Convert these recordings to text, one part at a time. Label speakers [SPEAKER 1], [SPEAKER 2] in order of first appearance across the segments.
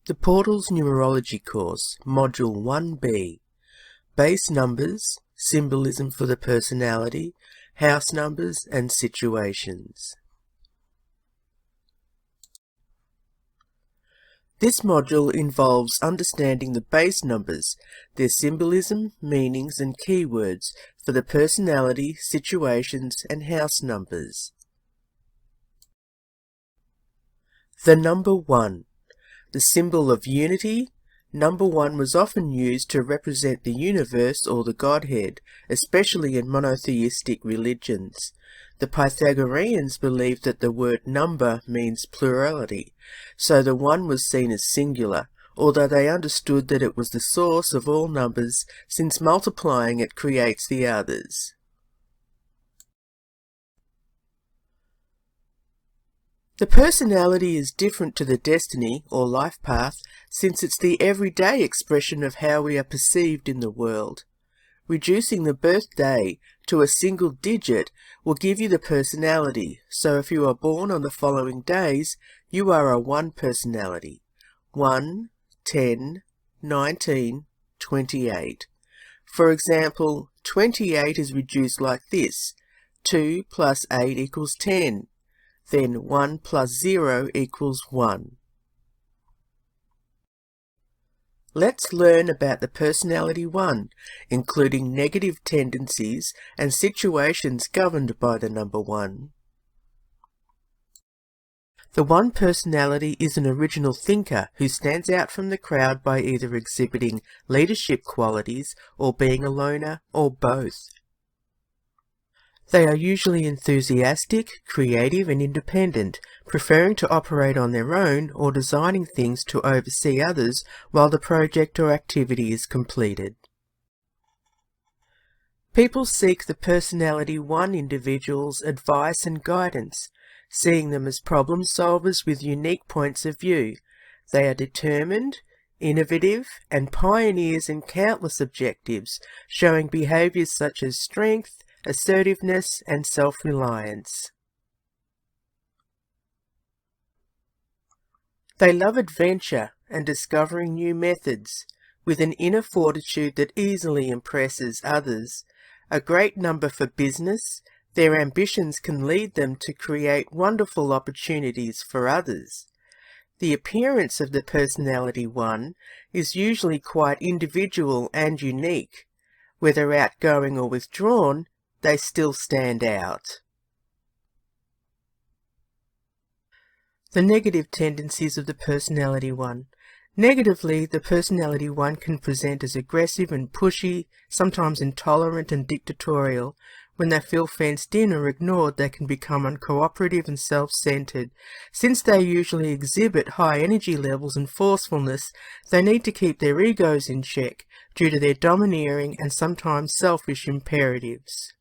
[SPEAKER 1] The Portal's Numerology course, Module 1B, Base Numbers, Symbolism for the Personality, House Numbers and Situations. This module involves understanding the base numbers, their symbolism, meanings and keywords for the personality, situations and house numbers. The number 1. The symbol of unity. Number 1 was often used to represent the universe or the Godhead, especially in monotheistic religions. The Pythagoreans believed that the word number means plurality, so the 1 was seen as singular, although they understood that it was the source of all numbers, since multiplying it creates the others. The personality is different to the destiny or life path, since it's the everyday expression of how we are perceived in the world. Reducing the birthday to a single digit will give you the personality, so if you are born on the following days, you are a 1 personality. 1, 10, 19, 28. For example, 28 is reduced like this. 2 plus 8 equals 10. Then 1 plus 0 equals 1. Let's learn about the personality 1, including negative tendencies and situations governed by the number 1. The 1 personality is an original thinker who stands out from the crowd by either exhibiting leadership qualities or being a loner or both. They are usually enthusiastic, creative and independent, preferring to operate on their own or designing things to oversee others while the project or activity is completed. People seek the personality 1 individuals' advice and guidance, seeing them as problem solvers with unique points of view. They are determined, innovative and pioneers in countless objectives, showing behaviours such as strength, assertiveness and self-reliance. They love adventure and discovering new methods, with an inner fortitude that easily impresses others. A great number for business, their ambitions can lead them to create wonderful opportunities for others. The appearance of the personality 1 is usually quite individual and unique. Whether outgoing or withdrawn, they still stand out. The negative tendencies of the personality 1. Negatively, the personality 1 can present as aggressive and pushy, sometimes intolerant and dictatorial. When they feel fenced in or ignored, they can become uncooperative and self-centered. Since they usually exhibit high energy levels and forcefulness, they need to keep their egos in check due to their domineering and sometimes selfish imperatives.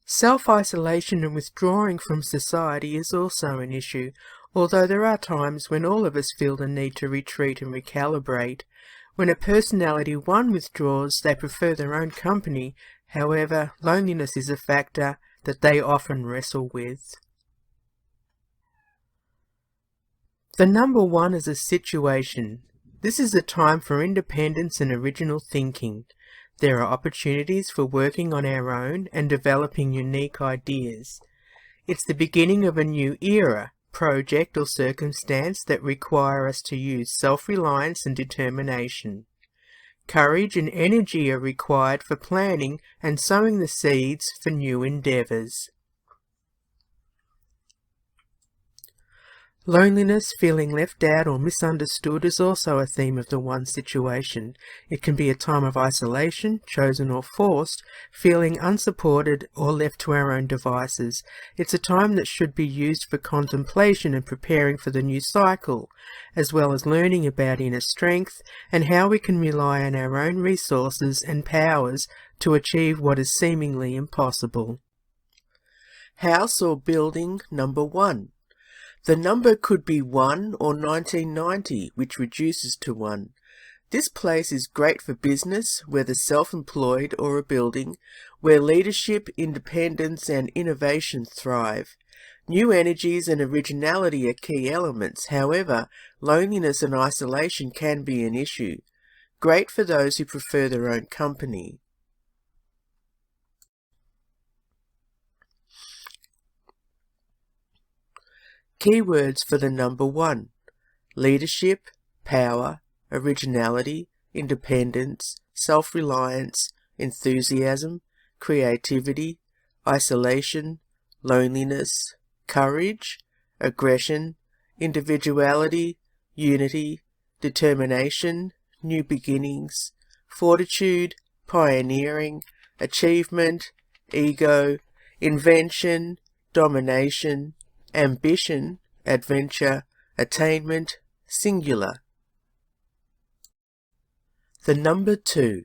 [SPEAKER 1] Self-isolation and withdrawing from society is also an issue, although there are times when all of us feel the need to retreat and recalibrate. When a personality 1 withdraws, they prefer their own company. However, loneliness is a factor that they often wrestle with. The number 1 is a situation. This is a time for independence and original thinking. There are opportunities for working on our own and developing unique ideas. It's the beginning of a new era, project or circumstance that require us to use self-reliance and determination. Courage and energy are required for planning and sowing the seeds for new endeavours. Loneliness, feeling left out or misunderstood is also a theme of the 1 situation. It can be a time of isolation, chosen or forced, feeling unsupported or left to our own devices. It's a time that should be used for contemplation and preparing for the new cycle, as well as learning about inner strength and how we can rely on our own resources and powers to achieve what is seemingly impossible. House or building number 1. The number could be 1 or 1990, which reduces to 1. This place is great for business, whether self-employed or a building, where leadership, independence and innovation thrive. New energies and originality are key elements. However, loneliness and isolation can be an issue. Great for those who prefer their own company. Keywords for the number 1. Leadership, power, originality, independence, self-reliance, enthusiasm, creativity, isolation, loneliness, courage, aggression, individuality, unity, determination, new beginnings, fortitude, pioneering, achievement, ego, invention, domination, ambition, adventure, attainment, singular. The number 2.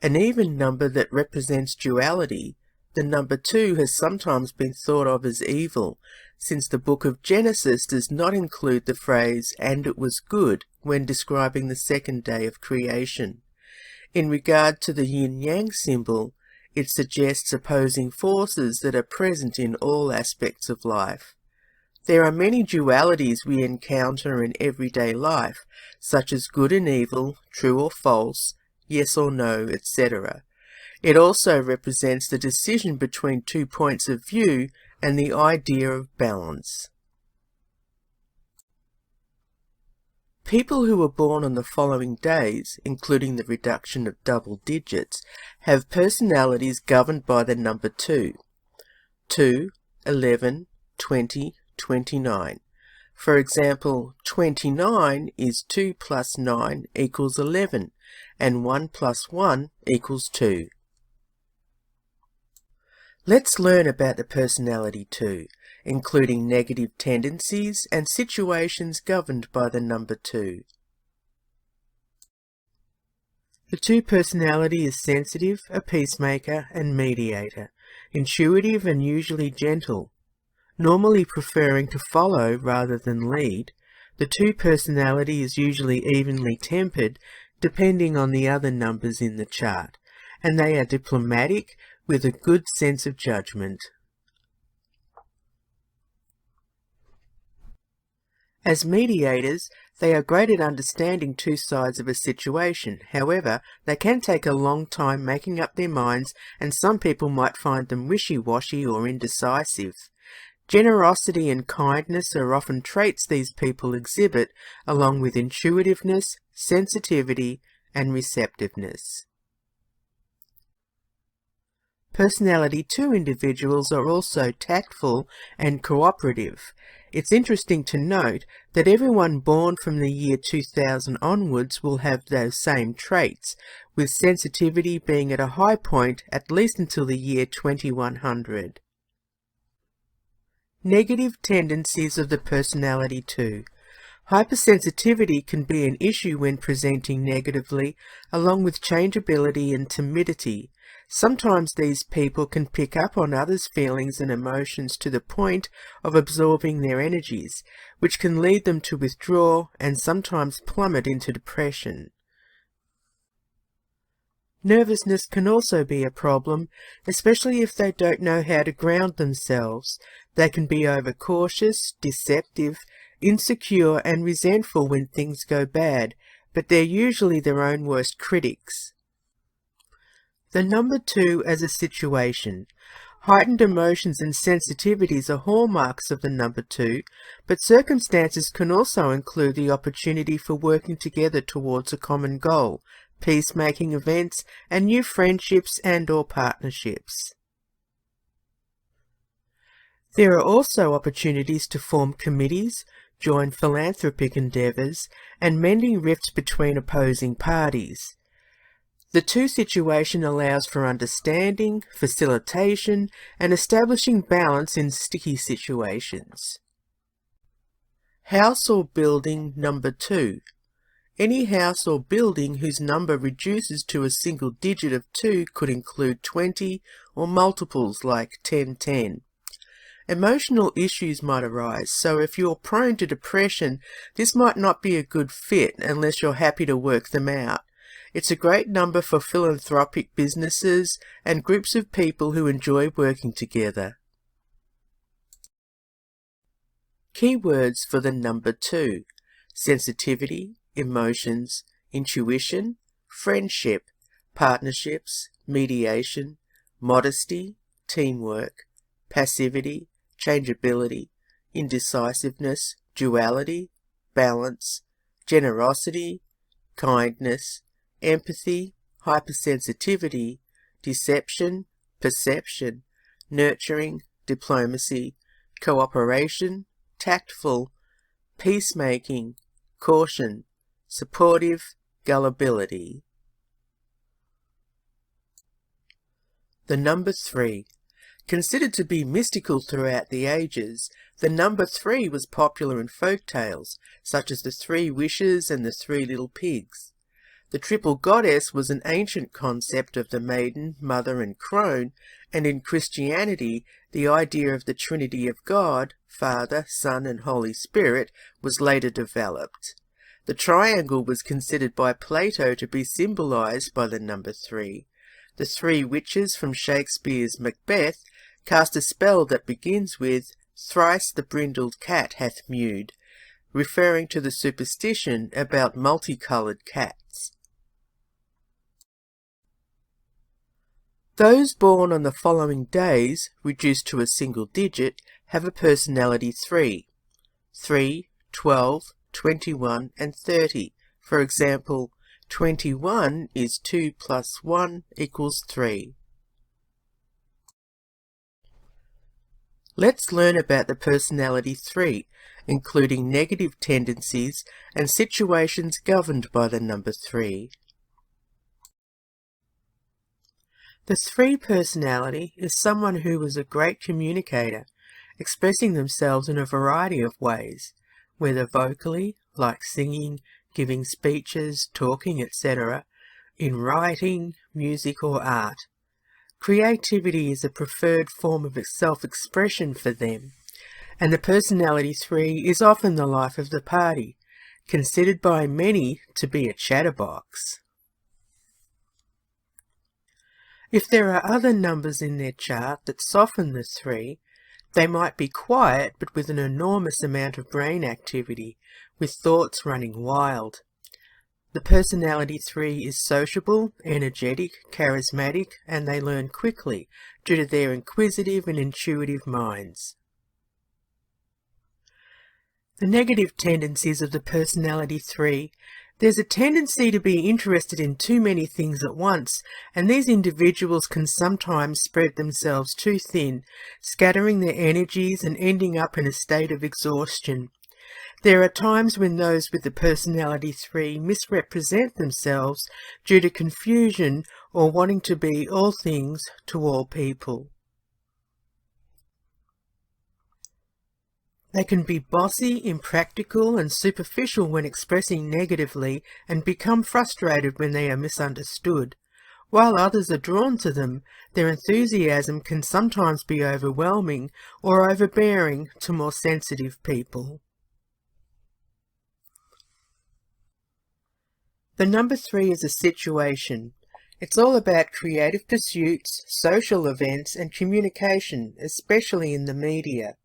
[SPEAKER 1] An even number that represents duality, the number 2 has sometimes been thought of as evil, since the book of Genesis does not include the phrase, "and it was good," when describing the second day of creation. In regard to the yin-yang symbol, it suggests opposing forces that are present in all aspects of life. There are many dualities we encounter in everyday life, such as good and evil, true or false, yes or no, etc. It also represents the decision between two points of view and the idea of balance. People who were born on the following days, including the reduction of double digits, have personalities governed by the number 2. 2, 11, 20, 29. For example, 29 is 2 plus 9 equals 11, and 1 plus 1 equals 2. Let's learn about the personality 2, including negative tendencies and situations governed by the number 2. The 2 personality is sensitive, a peacemaker, and mediator, intuitive and usually gentle. Normally preferring to follow rather than lead, the 2 personality is usually evenly tempered depending on the other numbers in the chart, and they are diplomatic with a good sense of judgment. As mediators, they are great at understanding two sides of a situation. However, they can take a long time making up their minds, and some people might find them wishy-washy or indecisive. Generosity and kindness are often traits these people exhibit, along with intuitiveness, sensitivity, and receptiveness. Personality 2 individuals are also tactful and cooperative. It's interesting to note that everyone born from the year 2000 onwards will have those same traits, with sensitivity being at a high point at least until the year 2100. Negative tendencies of the personality 2. Hypersensitivity can be an issue when presenting negatively, along with changeability and timidity. Sometimes these people can pick up on others' feelings and emotions to the point of absorbing their energies, which can lead them to withdraw and sometimes plummet into depression. Nervousness can also be a problem, especially if they don't know how to ground themselves. They can be overcautious, deceptive, insecure and resentful when things go bad, but they're usually their own worst critics. The number 2 as a situation. Heightened emotions and sensitivities are hallmarks of the number 2, but circumstances can also include the opportunity for working together towards a common goal, peacemaking events, and new friendships and/or partnerships. There are also opportunities to form committees, join philanthropic endeavours, and mending rifts between opposing parties. The 2 situation allows for understanding, facilitation, and establishing balance in sticky situations. House or building number 2. Any house or building whose number reduces to a single digit of 2 could include 20 or multiples like 1010. Emotional issues might arise, so if you're prone to depression, this might not be a good fit unless you're happy to work them out. It's a great number for philanthropic businesses and groups of people who enjoy working together. Keywords for the number 2: sensitivity, emotions, intuition, friendship, partnerships, mediation, modesty, teamwork, passivity, changeability, indecisiveness, duality, balance, generosity, kindness, empathy, hypersensitivity, deception, perception, nurturing, diplomacy, cooperation, tactful, peacemaking, caution, supportive, gullibility. The number 3. Considered to be mystical throughout the ages, the number 3 was popular in folk tales, such as the 3 Wishes and the 3 Little Pigs. The triple goddess was an ancient concept of the maiden, mother and crone, and in Christianity, the idea of the Trinity of God, Father, Son and Holy Spirit, was later developed. The triangle was considered by Plato to be symbolized by the number 3. The 3 witches from Shakespeare's Macbeth cast a spell that begins with "Thrice the brindled cat hath mewed," referring to the superstition about multicoloured cats. Those born on the following days, reduced to a single digit, have a personality 3. 3, 12, 21 and 30. For example, 21 is 2 plus 1 equals 3. Let's learn about the personality 3, including negative tendencies and situations governed by the number 3. The 3 personality is someone who is a great communicator, expressing themselves in a variety of ways, whether vocally, like singing, giving speeches, talking, etc., in writing, music or art. Creativity is a preferred form of self-expression for them, and the personality 3 is often the life of the party, considered by many to be a chatterbox. If there are other numbers in their chart that soften the 3, they might be quiet but with an enormous amount of brain activity, with thoughts running wild. The personality 3 is sociable, energetic, charismatic, and they learn quickly due to their inquisitive and intuitive minds. The negative tendencies of the personality 3. There's a tendency to be interested in too many things at once, and these individuals can sometimes spread themselves too thin, scattering their energies and ending up in a state of exhaustion. There are times when those with the personality 3 misrepresent themselves due to confusion or wanting to be all things to all people. They can be bossy, impractical and superficial when expressing negatively and become frustrated when they are misunderstood. While others are drawn to them, their enthusiasm can sometimes be overwhelming or overbearing to more sensitive people. The number 3 is a situation. It's all about creative pursuits, social events and communication, especially in the media.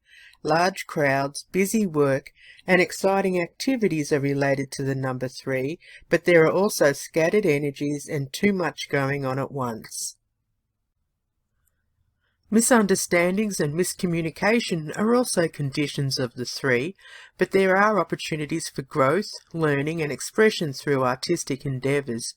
[SPEAKER 1] Large crowds, busy work and exciting activities are related to the number 3, but there are also scattered energies and too much going on at once. Misunderstandings and miscommunication are also conditions of the 3, but there are opportunities for growth, learning and expression through artistic endeavours.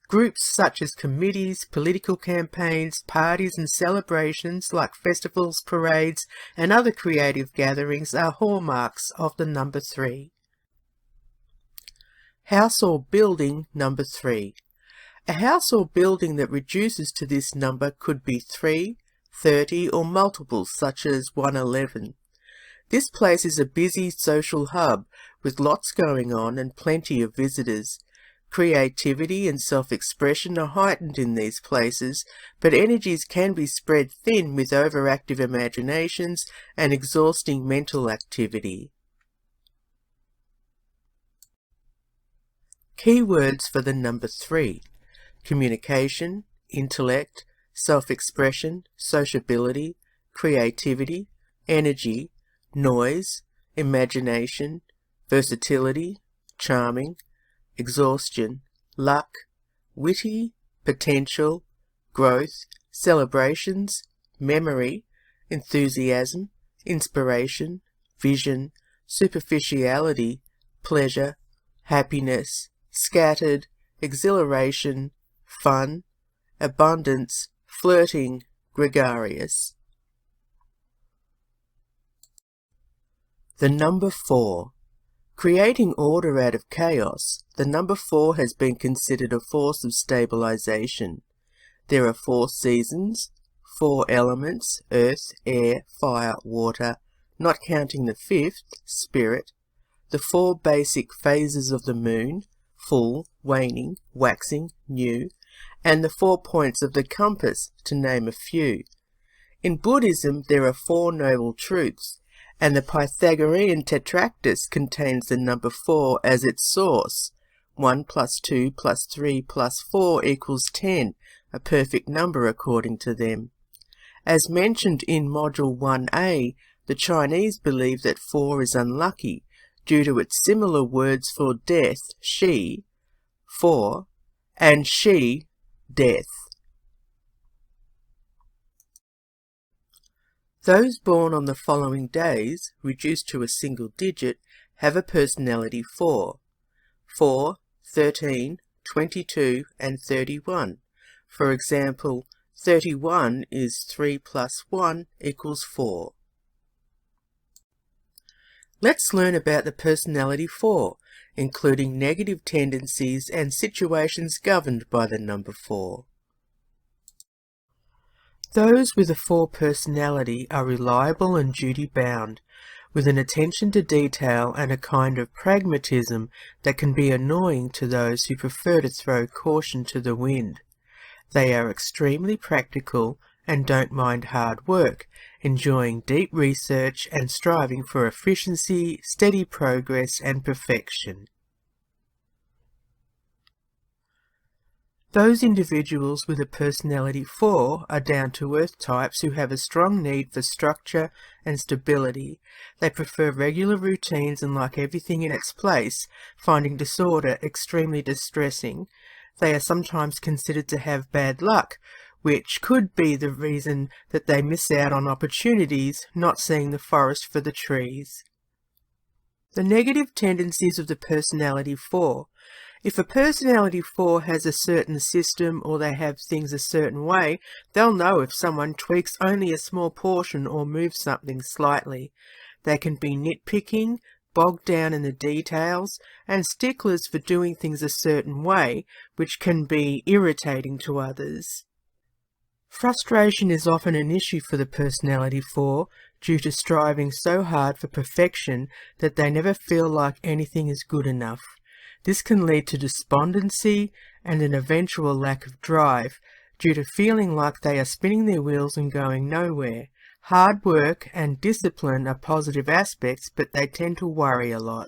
[SPEAKER 1] Groups such as committees, political campaigns, parties and celebrations like festivals, parades and other creative gatherings are hallmarks of the number 3. House or building number 3. A house or building that reduces to this number could be 3, 30 or multiples such as 111. This place is a busy social hub with lots going on and plenty of visitors. Creativity and self-expression are heightened in these places, but energies can be spread thin with overactive imaginations and exhausting mental activity. Keywords for the number 3: communication, intellect, self-expression, sociability, creativity, energy, noise, imagination, versatility, charming, exhaustion, luck, witty, potential, growth, celebrations, memory, enthusiasm, inspiration, vision, superficiality, pleasure, happiness, scattered, exhilaration, fun, abundance, flirting, gregarious. The number 4. Creating order out of chaos, the number 4 has been considered a force of stabilization. There are 4 seasons, 4 elements, earth, air, fire, water, not counting the 5th, spirit, the 4 basic phases of the moon, full, waning, waxing, new, and the 4 points of the compass, to name a few. In Buddhism there are 4 noble truths, and the Pythagorean Tetractys contains the number 4 as its source. 1 plus 2 plus 3 plus 4 equals 10, a perfect number according to them. As mentioned in Module 1A, the Chinese believe that 4 is unlucky, due to its similar words for death, she, 4, and she, death. Those born on the following days, reduced to a single digit, have a personality 4. 4, 13, 22, and 31. For example, 31 is 3 plus 1 equals 4. Let's learn about the personality 4, including negative tendencies and situations governed by the number 4. Those with a 4 personality are reliable and duty-bound, with an attention to detail and a kind of pragmatism that can be annoying to those who prefer to throw caution to the wind. They are extremely practical and don't mind hard work, enjoying deep research and striving for efficiency, steady progress and perfection. Those individuals with a personality 4 are down-to-earth types who have a strong need for structure and stability. They prefer regular routines and like everything in its place, finding disorder extremely distressing. They are sometimes considered to have bad luck, which could be the reason that they miss out on opportunities, not seeing the forest for the trees. The negative tendencies of the personality 4. If a personality 4 has a certain system or they have things a certain way, they'll know if someone tweaks only a small portion or moves something slightly. They can be nitpicking, bogged down in the details, and sticklers for doing things a certain way, which can be irritating to others. Frustration is often an issue for the personality 4 due to striving so hard for perfection that they never feel like anything is good enough. This can lead to despondency and an eventual lack of drive due to feeling like they are spinning their wheels and going nowhere. Hard work and discipline are positive aspects, but they tend to worry a lot.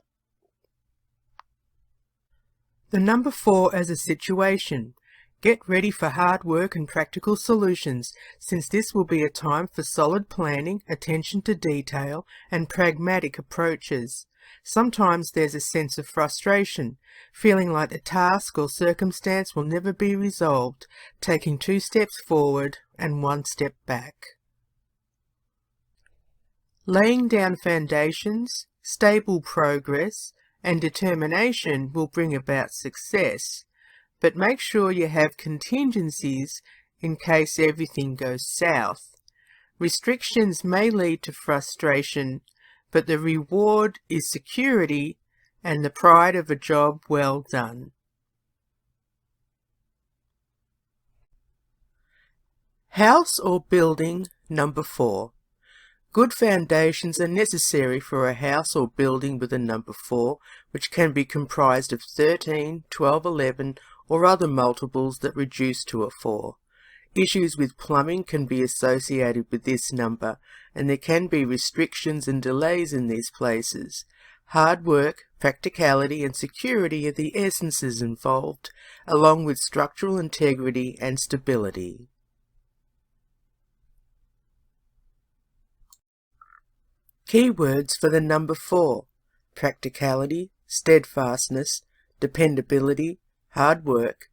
[SPEAKER 1] The number 4 as a situation. Get ready for hard work and practical solutions, since this will be a time for solid planning, attention to detail, and pragmatic approaches. Sometimes there's a sense of frustration, feeling like the task or circumstance will never be resolved, taking 2 steps forward and 1 step back. Laying down foundations, stable progress, and determination will bring about success, but make sure you have contingencies in case everything goes south. Restrictions may lead to frustration, but the reward is security and the pride of a job well done. House or building number 4. Good foundations are necessary for a house or building with a number 4, which can be comprised of 13, 12, 11, or other multiples that reduce to a 4. Issues with plumbing can be associated with this number, and there can be restrictions and delays in these places. Hard work, practicality and security are the essences involved, along with structural integrity and stability. Keywords for the number 4: practicality, steadfastness, dependability, hard work,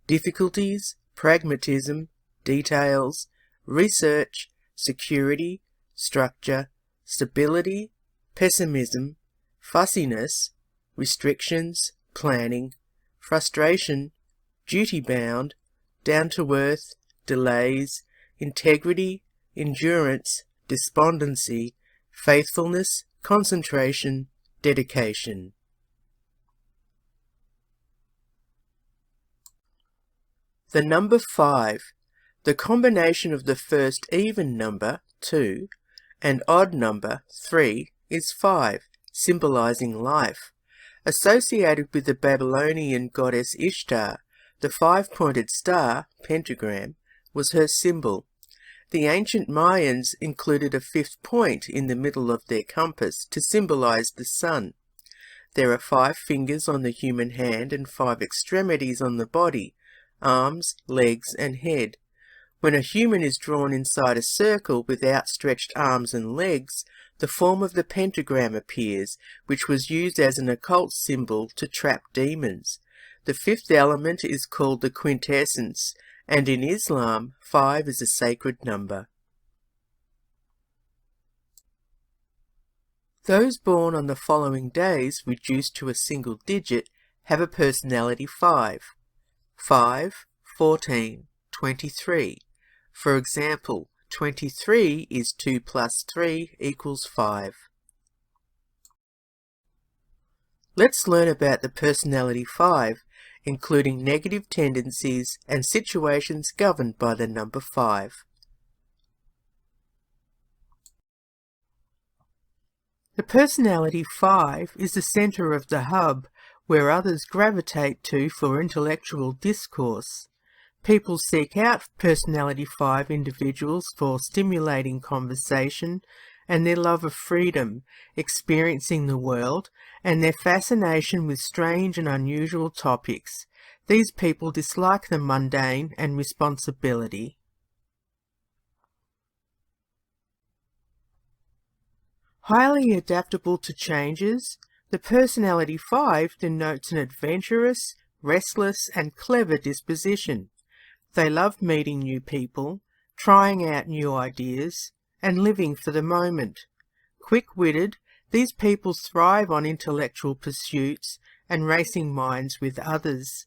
[SPEAKER 1] difficulties, pragmatism, details, research, security, structure, stability, pessimism, fussiness, restrictions, planning, frustration, duty-bound, down-to-earth, delays, integrity, endurance, despondency, faithfulness, concentration, dedication. The number 5. The combination of the first even number, 2, and odd number, 3, is 5, symbolizing life. Associated with the Babylonian goddess Ishtar, the 5-pointed star, pentagram, was her symbol. The ancient Mayans included a 5th point in the middle of their compass to symbolize the sun. There are 5 fingers on the human hand and 5 extremities on the body: arms, legs, and head. When a human is drawn inside a circle with outstretched arms and legs, the form of the pentagram appears, which was used as an occult symbol to trap demons. The 5th element is called the quintessence, and in Islam, 5 is a sacred number. Those born on the following days reduced to a single digit have a personality 5. 5, 14, 23. For example, 23 is 2 plus 3 equals 5. Let's learn about the personality 5, including negative tendencies and situations governed by the number 5. The personality 5 is the center of the hub where others gravitate to for intellectual discourse. People seek out personality 5 individuals for stimulating conversation and their love of freedom, experiencing the world, and their fascination with strange and unusual topics. These people dislike the mundane and responsibility. Highly adaptable to changes, the personality 5 denotes an adventurous, restless, and clever disposition. They love meeting new people, trying out new ideas, and living for the moment. Quick-witted, these people thrive on intellectual pursuits and racing minds with others.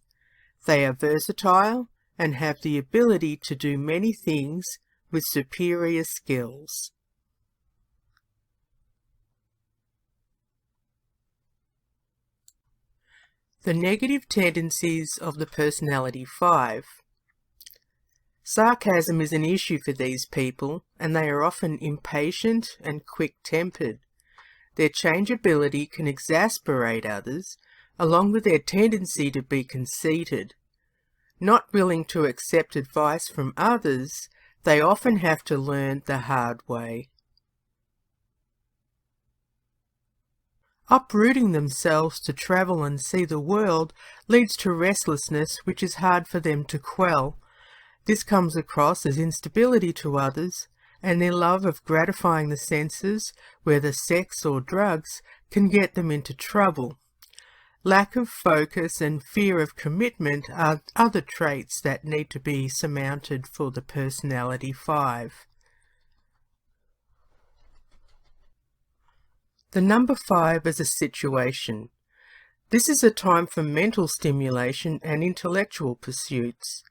[SPEAKER 1] They are versatile and have the ability to do many things with superior skills. The negative tendencies of the personality 5. Sarcasm is an issue for these people, and they are often impatient and quick-tempered. Their changeability can exasperate others, along with their tendency to be conceited. Not willing to accept advice from others, they often have to learn the hard way. Uprooting themselves to travel and see the world leads to restlessness which is hard for them to quell. This comes across as instability to others, and their love of gratifying the senses, whether sex or drugs, can get them into trouble. Lack of focus and fear of commitment are other traits that need to be surmounted for the personality 5. The number 5 is a situation. This is a time for mental stimulation and intellectual pursuits.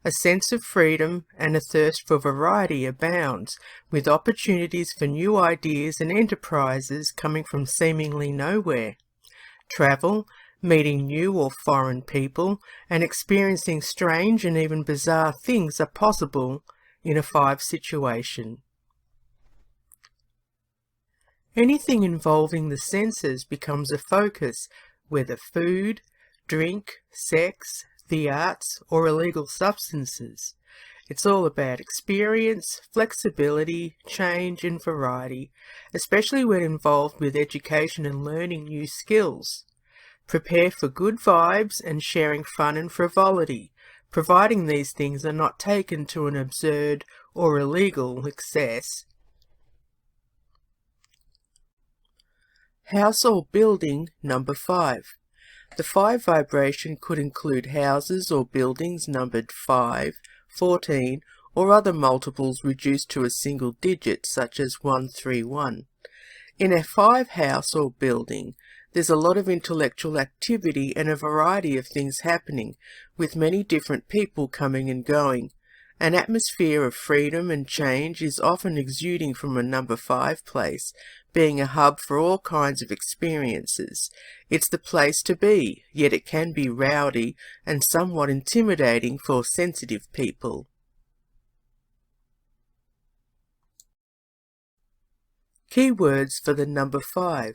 [SPEAKER 1] A sense of freedom and a thirst for variety abounds, with opportunities for new ideas and enterprises coming from seemingly nowhere. Travel, meeting new or foreign people, and experiencing strange and even bizarre things are possible in a 5 situation. Anything involving the senses becomes a focus, whether food, drink, sex, the arts, or illegal substances. It's all about experience, flexibility, change, and variety, especially when involved with education and learning new skills. Prepare for good vibes and sharing fun and frivolity, providing these things are not taken to an absurd or illegal excess. House or building number 5. The 5 vibration could include houses or buildings numbered 5, 14, or other multiples reduced to a single digit such as 131. In a 5 house or building, there's a lot of intellectual activity and a variety of things happening, with many different people coming and going. An atmosphere of freedom and change is often exuding from a number 5 place, being a hub for all kinds of experiences. It's the place to be, yet it can be rowdy and somewhat intimidating for sensitive people. Keywords for the number 5.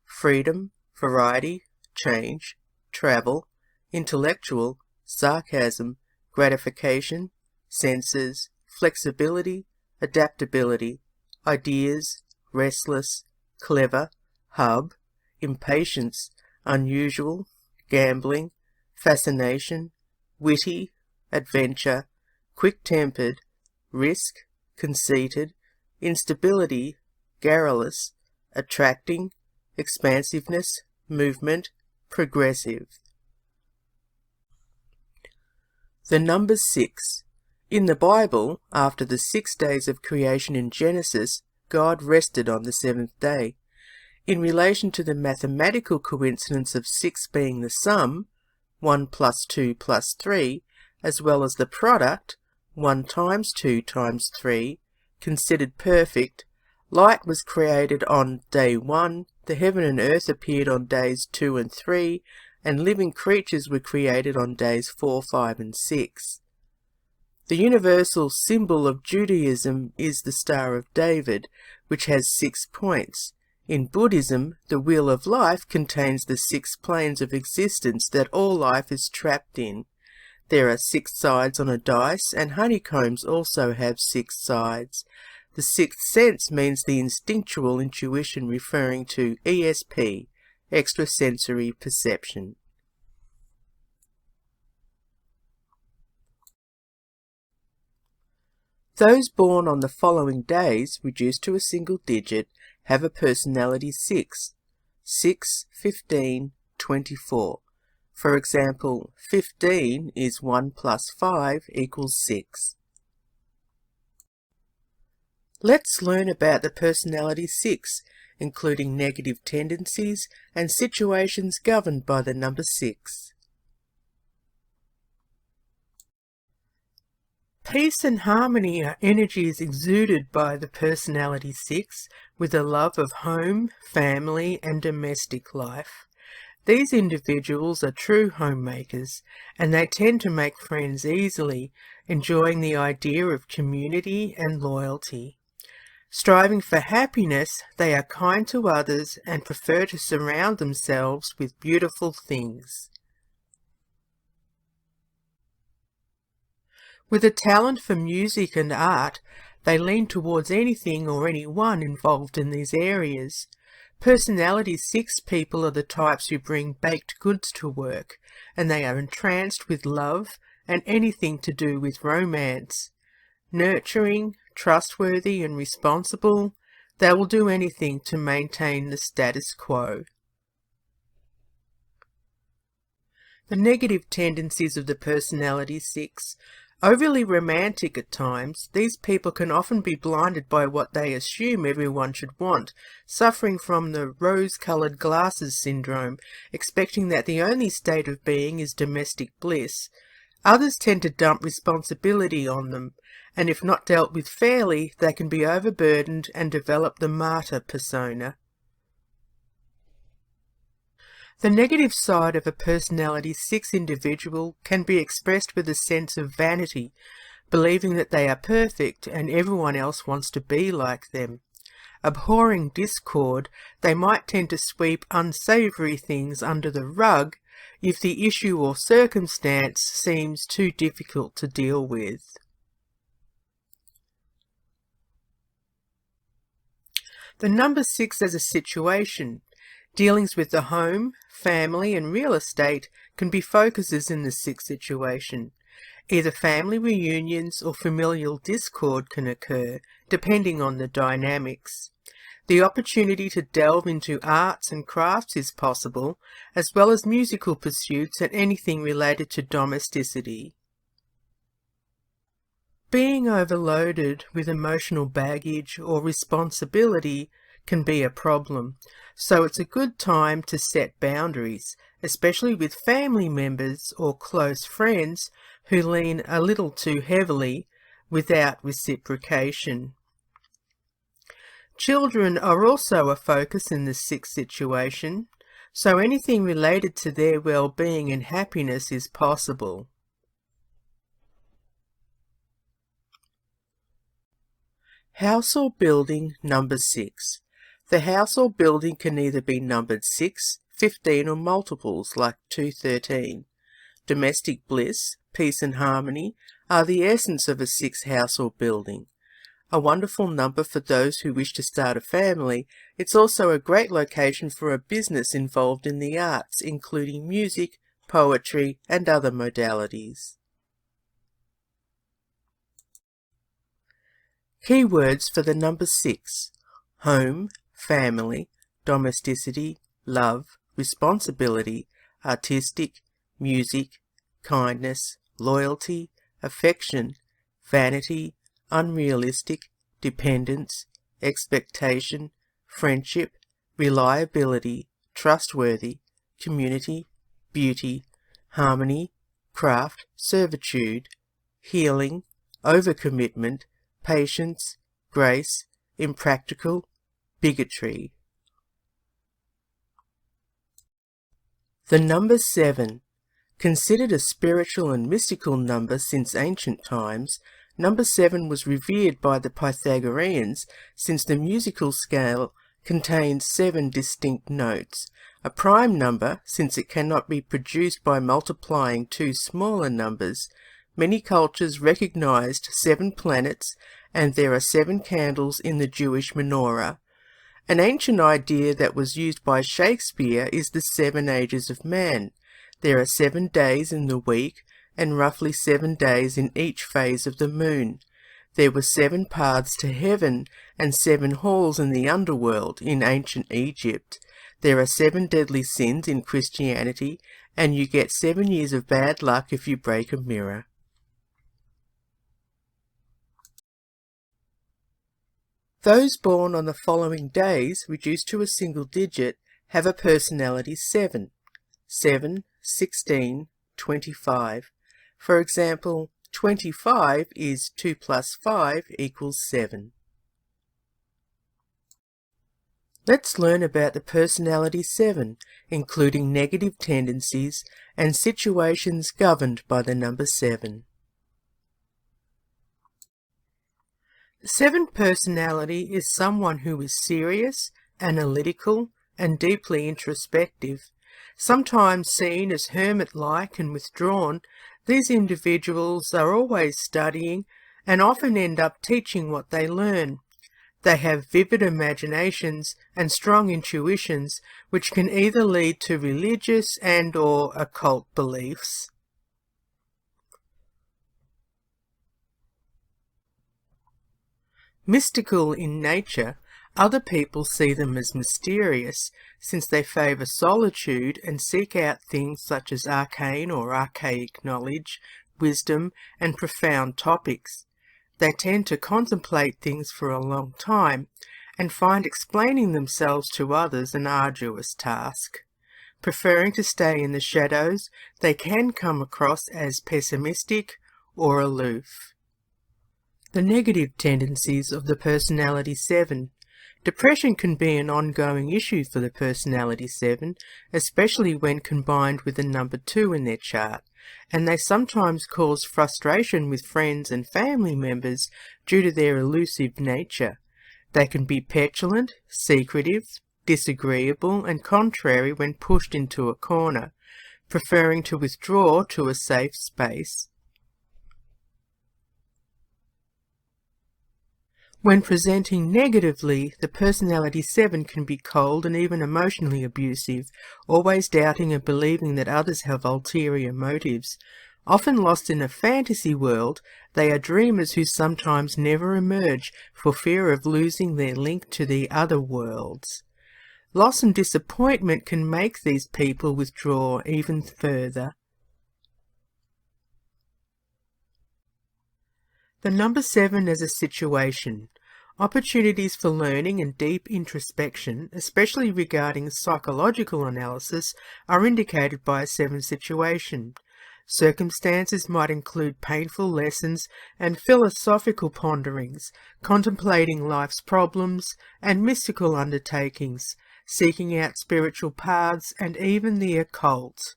[SPEAKER 1] Freedom, variety, change, travel, intellectual, sarcasm, gratification, senses, flexibility, adaptability, ideas, restless, clever, hub, impatience, unusual, gambling, fascination, witty, adventure, quick-tempered, risk, conceited, instability, garrulous, attracting, expansiveness, movement, progressive. The number 6. In the Bible, after the 6 days of creation in Genesis, God rested on the 7th day. In relation to the mathematical coincidence of 6 being the sum, 1 plus 2 plus 3, as well as the product, 1 times 2 times 3, considered perfect, light was created on day 1, the heaven and earth appeared on days 2 and 3, and living creatures were created on days 4, 5, and 6. The universal symbol of Judaism is the Star of David, which has 6 points. In Buddhism, the Wheel of Life contains the 6 planes of existence that all life is trapped in. There are 6 sides on a dice, and honeycombs also have 6 sides. The 6th sense means the instinctual intuition, referring to ESP, extrasensory perception. Those born on the following days, reduced to a single digit, have a personality 6, 6, 15, 24. For example, 15 is 1 plus 5 equals 6. Let's learn about the personality 6, including negative tendencies and situations governed by the number 6. Peace and harmony are energies exuded by the personality 6, with a love of home, family, and domestic life. These individuals are true homemakers, and they tend to make friends easily, enjoying the idea of community and loyalty. Striving for happiness, they are kind to others and prefer to surround themselves with beautiful things. With a talent for music and art, they lean towards anything or anyone involved in these areas. Personality 6 people are the types who bring baked goods to work, and they are entranced with love and anything to do with romance. Nurturing, trustworthy and responsible, they will do anything to maintain the status quo. The negative tendencies of the personality 6. Overly romantic at times, these people can often be blinded by what they assume everyone should want, suffering from the rose-coloured glasses syndrome, expecting that the only state of being is domestic bliss. Others tend to dump responsibility on them, and if not dealt with fairly, they can be overburdened and develop the martyr persona. The negative side of a personality 6 individual can be expressed with a sense of vanity, believing that they are perfect and everyone else wants to be like them. Abhorring discord, they might tend to sweep unsavoury things under the rug if the issue or circumstance seems too difficult to deal with. The number 6 as a situation. Dealings with the home, family and real estate can be focuses in the 6 situation. Either family reunions or familial discord can occur, depending on the dynamics. The opportunity to delve into arts and crafts is possible, as well as musical pursuits and anything related to domesticity. Being overloaded with emotional baggage or responsibility can be a problem, so it's a good time to set boundaries, especially with family members or close friends who lean a little too heavily without reciprocation. Children are also a focus in this sixth situation, so anything related to their well-being and happiness is possible. House or building number 6. The house or building can either be numbered 6, 15 or multiples like 213. Domestic bliss, peace and harmony are the essence of a 6 house or building. A wonderful number for those who wish to start a family. It's also a great location for a business involved in the arts, including music, poetry and other modalities. Keywords for the number 6. Home, family, domesticity, love, responsibility, artistic, music, kindness, loyalty, affection, vanity, unrealistic, dependence, expectation, friendship, reliability, trustworthy, community, beauty, harmony, craft, servitude, healing, overcommitment, patience, grace, impractical, bigotry. The number 7. Considered a spiritual and mystical number since ancient times, number 7 was revered by the Pythagoreans since the musical scale contains 7 distinct notes. A prime number, since it cannot be produced by multiplying 2 smaller numbers. Many cultures recognized 7 planets, and there are 7 candles in the Jewish menorah. An ancient idea that was used by Shakespeare is the 7 ages of man. There are 7 days in the week, and roughly 7 days in each phase of the moon. There were 7 paths to heaven, and 7 halls in the underworld in ancient Egypt. There are 7 deadly sins in Christianity, and you get 7 years of bad luck if you break a mirror. Those born on the following days, reduced to a single digit, have a personality 7. 7, 16, 25. For example, 25 is 2 plus 5 equals 7. Let's learn about the personality 7, including negative tendencies and situations governed by the number 7. The 7 personality is someone who is serious, analytical, and deeply introspective. Sometimes seen as hermit-like and withdrawn, these individuals are always studying and often end up teaching what they learn. They have vivid imaginations and strong intuitions, which can either lead to religious and/or occult beliefs. Mystical in nature, other people see them as mysterious, since they favour solitude and seek out things such as arcane or archaic knowledge, wisdom, and profound topics. They tend to contemplate things for a long time, and find explaining themselves to others an arduous task. Preferring to stay in the shadows, they can come across as pessimistic or aloof. The negative tendencies of the personality 7. Depression can be an ongoing issue for the personality 7, especially when combined with the number 2 in their chart, and they sometimes cause frustration with friends and family members due to their elusive nature. They can be petulant, secretive, disagreeable, and contrary when pushed into a corner, preferring to withdraw to a safe space. When presenting negatively, the personality 7 can be cold and even emotionally abusive, always doubting and believing that others have ulterior motives. Often lost in a fantasy world, they are dreamers who sometimes never emerge for fear of losing their link to the other worlds. Loss and disappointment can make these people withdraw even further. The number 7 as a situation. Opportunities for learning and deep introspection, especially regarding psychological analysis, are indicated by a 7 situation. Circumstances might include painful lessons and philosophical ponderings, contemplating life's problems and mystical undertakings, seeking out spiritual paths and even the occult.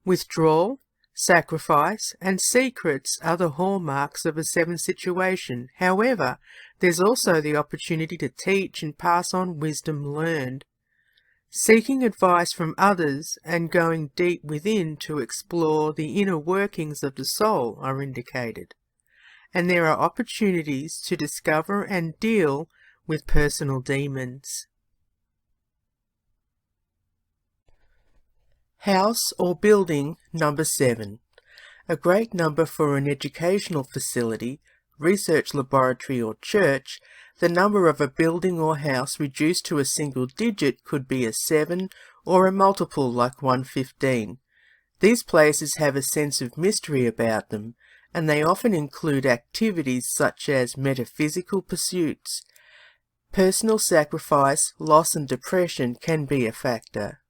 [SPEAKER 1] Withdrawal, sacrifice, and secrets are the hallmarks of a 7 situation. However, there's also the opportunity to teach and pass on wisdom learned. Seeking advice from others and going deep within to explore the inner workings of the soul are indicated. And there are opportunities to discover and deal with personal demons. House or building number 7. A great number for an educational facility, research laboratory or church. The number of a building or house reduced to a single digit could be a 7 or a multiple like 115. These places have a sense of mystery about them, and they often include activities such as metaphysical pursuits. Personal sacrifice, loss and depression can be a factor.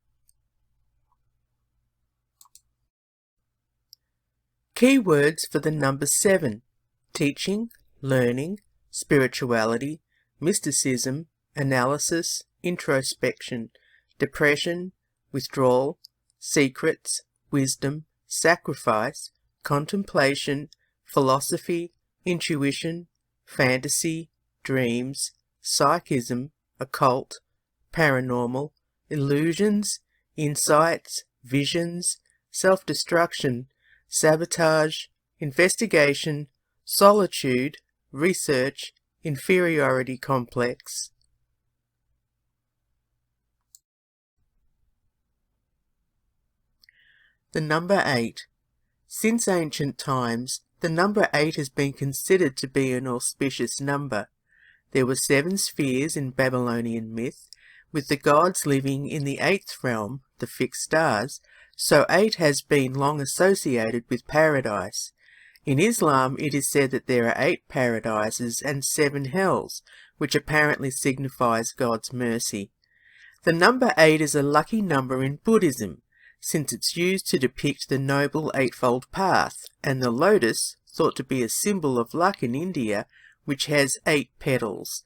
[SPEAKER 1] Keywords for the number 7. Teaching, learning, spirituality, mysticism, analysis, introspection, depression, withdrawal, secrets, wisdom, sacrifice, contemplation, philosophy, intuition, fantasy, dreams, psychism, occult, paranormal, illusions, insights, visions, self-destruction, sabotage, investigation, solitude, research, inferiority complex. The number 8. Since ancient times, the number 8 has been considered to be an auspicious number. There were 7 spheres in Babylonian myth, with the gods living in the 8th realm, the fixed stars, so 8 has been long associated with paradise. In Islam, it is said that there are 8 paradises and 7 hells, which apparently signifies God's mercy. The number 8 is a lucky number in Buddhism, since it's used to depict the Noble Eightfold Path, and the lotus, thought to be a symbol of luck in India, which has 8 petals.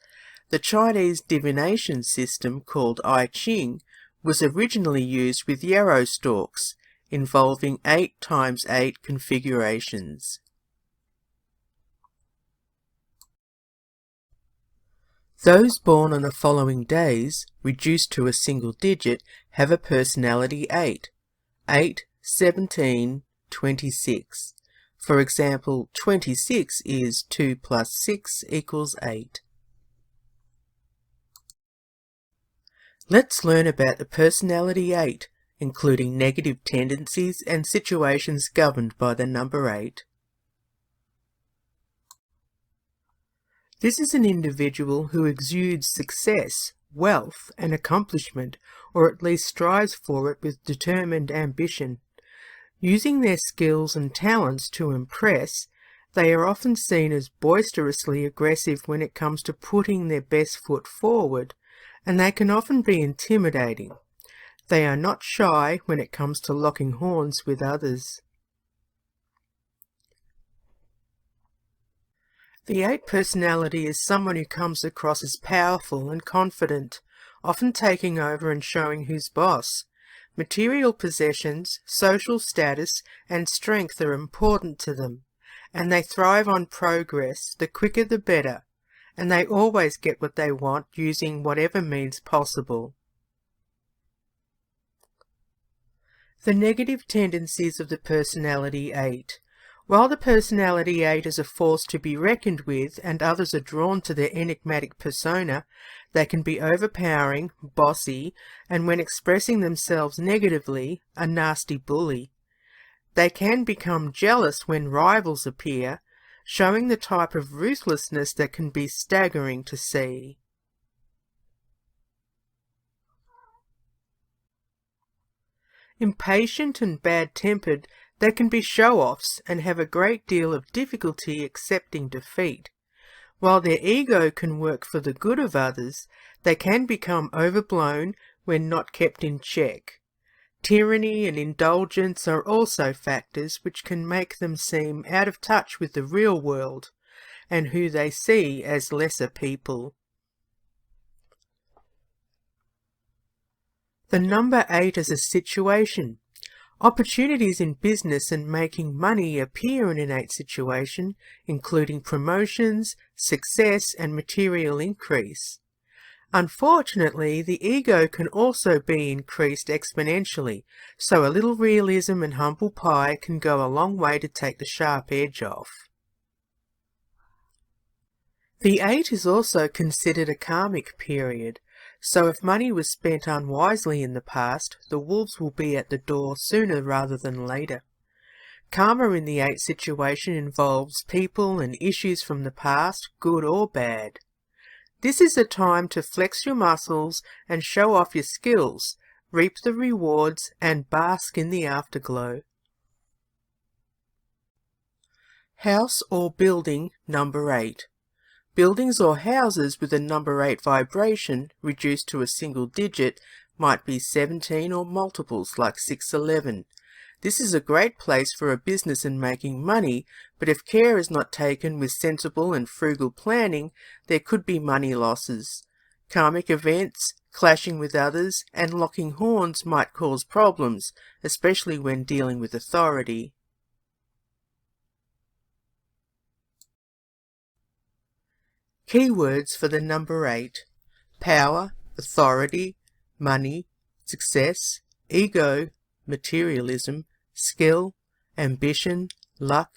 [SPEAKER 1] The Chinese divination system called I Ching was originally used with yarrow stalks, involving 8 times 8 configurations. Those born on the following days, reduced to a single digit, have a personality 8. 8, 17, 26. For example, 26 is 2 plus 6 equals 8. Let's learn about the personality 8, including negative tendencies and situations governed by the number 8. This is an individual who exudes success, wealth, and accomplishment, or at least strives for it with determined ambition. Using their skills and talents to impress, they are often seen as boisterously aggressive when it comes to putting their best foot forward, and they can often be intimidating. They are not shy when it comes to locking horns with others. The 8 personality is someone who comes across as powerful and confident, often taking over and showing who's boss. Material possessions, social status, and strength are important to them, and they thrive on progress, the quicker the better, and they always get what they want using whatever means possible. The negative tendencies of the personality 8. While the personality 8 is a force to be reckoned with and others are drawn to their enigmatic persona, they can be overpowering, bossy, and when expressing themselves negatively, a nasty bully. They can become jealous when rivals appear, showing the type of ruthlessness that can be staggering to see. Impatient and bad-tempered, they can be show-offs and have a great deal of difficulty accepting defeat. While their ego can work for the good of others, they can become overblown when not kept in check. Tyranny and indulgence are also factors which can make them seem out of touch with the real world and who they see as lesser people. The number 8 is a situation. Opportunities in business and making money appear in an 8 situation, including promotions, success, and material increase. Unfortunately, the ego can also be increased exponentially, so a little realism and humble pie can go a long way to take the sharp edge off. The 8 is also considered a karmic period, so if money was spent unwisely in the past, the wolves will be at the door sooner rather than later. Karma in the 8 situation involves people and issues from the past, good or bad. This is a time to flex your muscles and show off your skills, reap the rewards, and bask in the afterglow. House or building number 8. Buildings or houses with a number 8 vibration reduced to a single digit might be 17 or multiples like 611. This is a great place for a business and making money, but if care is not taken with sensible and frugal planning, there could be money losses. Karmic events, clashing with others, and locking horns might cause problems, especially when dealing with authority. Keywords for the number 8. Power, authority, money, success, ego, materialism, skill, ambition, luck,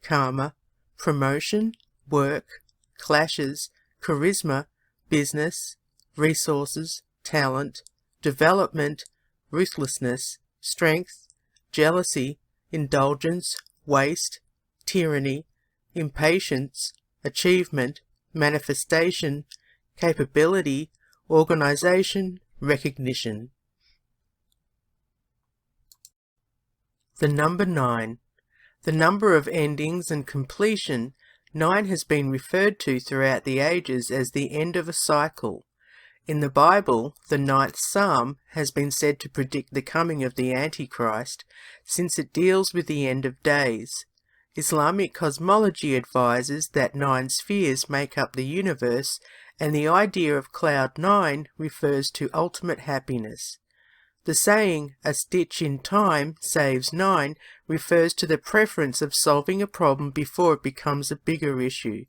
[SPEAKER 1] karma, promotion, work, clashes, charisma, business, resources, talent, development, ruthlessness, strength, jealousy, indulgence, waste, tyranny, impatience, achievement, manifestation, capability, organization, recognition. The number 9. The number of endings and completion, 9 has been referred to throughout the ages as the end of a cycle. In the Bible, the 9th Psalm has been said to predict the coming of the Antichrist, since it deals with the end of days. Islamic cosmology advises that 9 spheres make up the universe, and the idea of cloud 9 refers to ultimate happiness. The saying, "a stitch in time saves 9, refers to the preference of solving a problem before it becomes a bigger issue.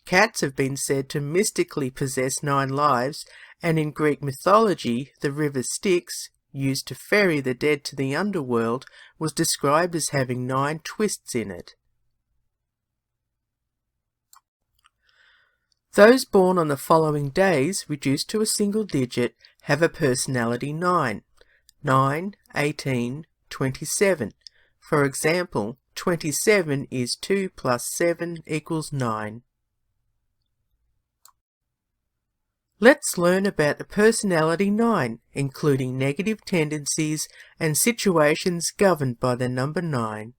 [SPEAKER 1] Cats have been said to mystically possess 9 lives, and in Greek mythology, the river Styx, used to ferry the dead to the underworld, was described as having 9 twists in it. Those born on the following days, reduced to a single digit, have a personality 9. 9, 18, 27. For example, 27 is 2 plus 7 equals 9. Let's learn about the personality 9, including negative tendencies and situations governed by the number 9.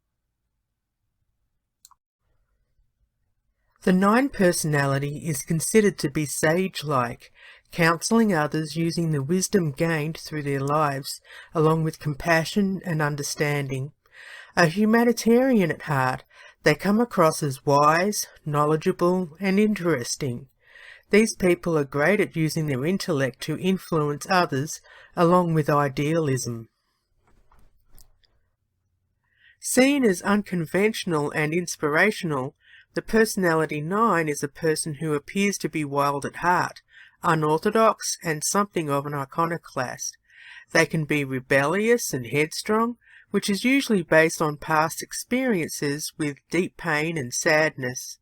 [SPEAKER 1] The 9 personality is considered to be sage-like, counselling others using the wisdom gained through their lives, along with compassion and understanding. A humanitarian at heart, they come across as wise, knowledgeable, and interesting. These people are great at using their intellect to influence others, along with idealism. Seen as unconventional and inspirational, the personality 9 is a person who appears to be wild at heart, unorthodox, and something of an iconoclast. They can be rebellious and headstrong, which is usually based on past experiences with deep pain and sadness.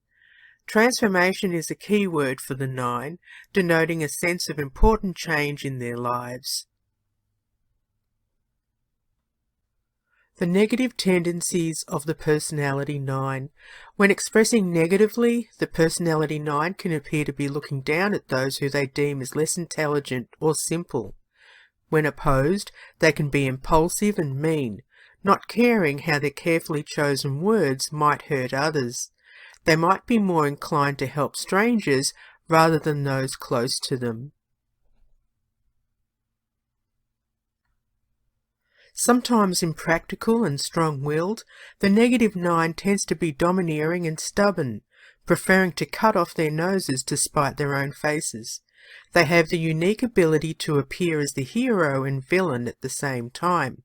[SPEAKER 1] Transformation is a key word for the 9, denoting a sense of important change in their lives. The negative tendencies of the personality 9. When expressing negatively, the personality 9 can appear to be looking down at those who they deem as less intelligent or simple. When opposed, they can be impulsive and mean, not caring how their carefully chosen words might hurt others. They might be more inclined to help strangers rather than those close to them. Sometimes impractical and strong-willed, the negative 9 tends to be domineering and stubborn, preferring to cut off their noses to spite their own faces. They have the unique ability to appear as the hero and villain at the same time.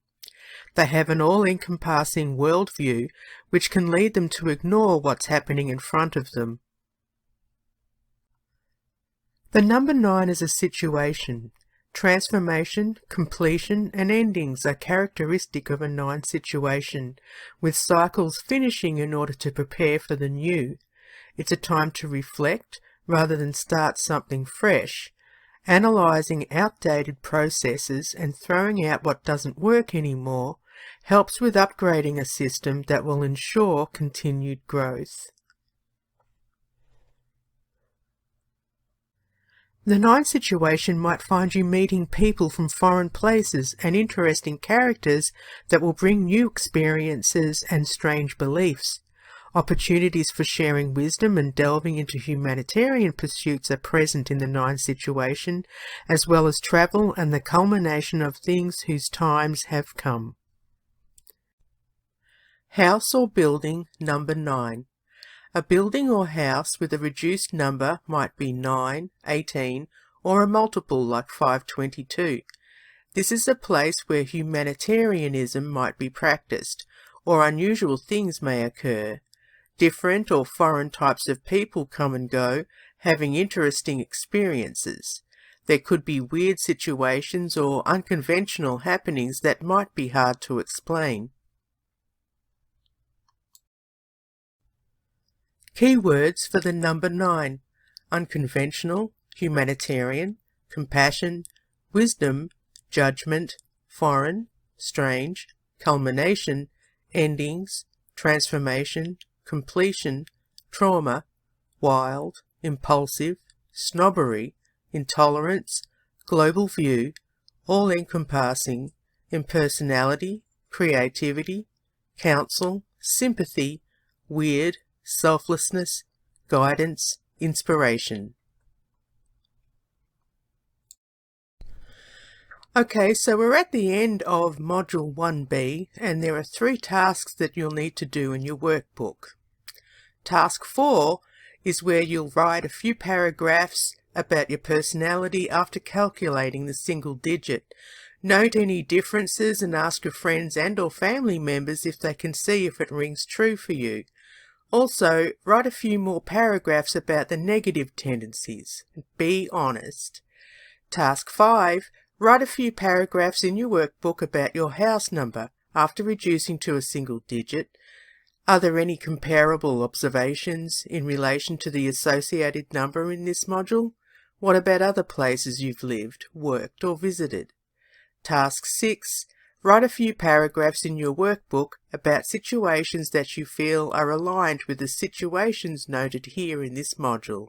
[SPEAKER 1] They have an all-encompassing worldview which can lead them to ignore what's happening in front of them. The number 9 is a situation. Transformation, completion and endings are characteristic of a 9 situation, with cycles finishing in order to prepare for the new. It's a time to reflect rather than start something fresh, analysing outdated processes and throwing out what doesn't work anymore helps with upgrading a system that will ensure continued growth. The 9 situation might find you meeting people from foreign places and interesting characters that will bring new experiences and strange beliefs. Opportunities for sharing wisdom and delving into humanitarian pursuits are present in the 9 situation, as well as travel and the culmination of things whose times have come. House or building number 9. A building or house with a reduced number might be 9, 18, or a multiple like 522. This is a place where humanitarianism might be practiced, or unusual things may occur. Different or foreign types of people come and go, having interesting experiences. There could be weird situations or unconventional happenings that might be hard to explain. Keywords for the number 9. Unconventional, humanitarian, compassion, wisdom, judgment, foreign, strange, culmination, endings, transformation, completion, trauma, wild, impulsive, snobbery, intolerance, global view, all-encompassing, impersonality, creativity, counsel, sympathy, weird, selflessness, guidance, inspiration. Okay, so we're at the end of Module 1B, and there are 3 tasks that you'll need to do in your workbook. Task 4 is where you'll write a few paragraphs about your personality after calculating the single digit. Note any differences and ask your friends and or family members if they can see if it rings true for you. Also, write a few more paragraphs about the negative tendencies. Be honest. Task 5. Write a few paragraphs in your workbook about your house number after reducing to a single digit. Are there any comparable observations in relation to the associated number in this module? What about other places you've lived, worked or visited? Task 6. Write a few paragraphs in your workbook about situations that you feel are aligned with the situations noted here in this module.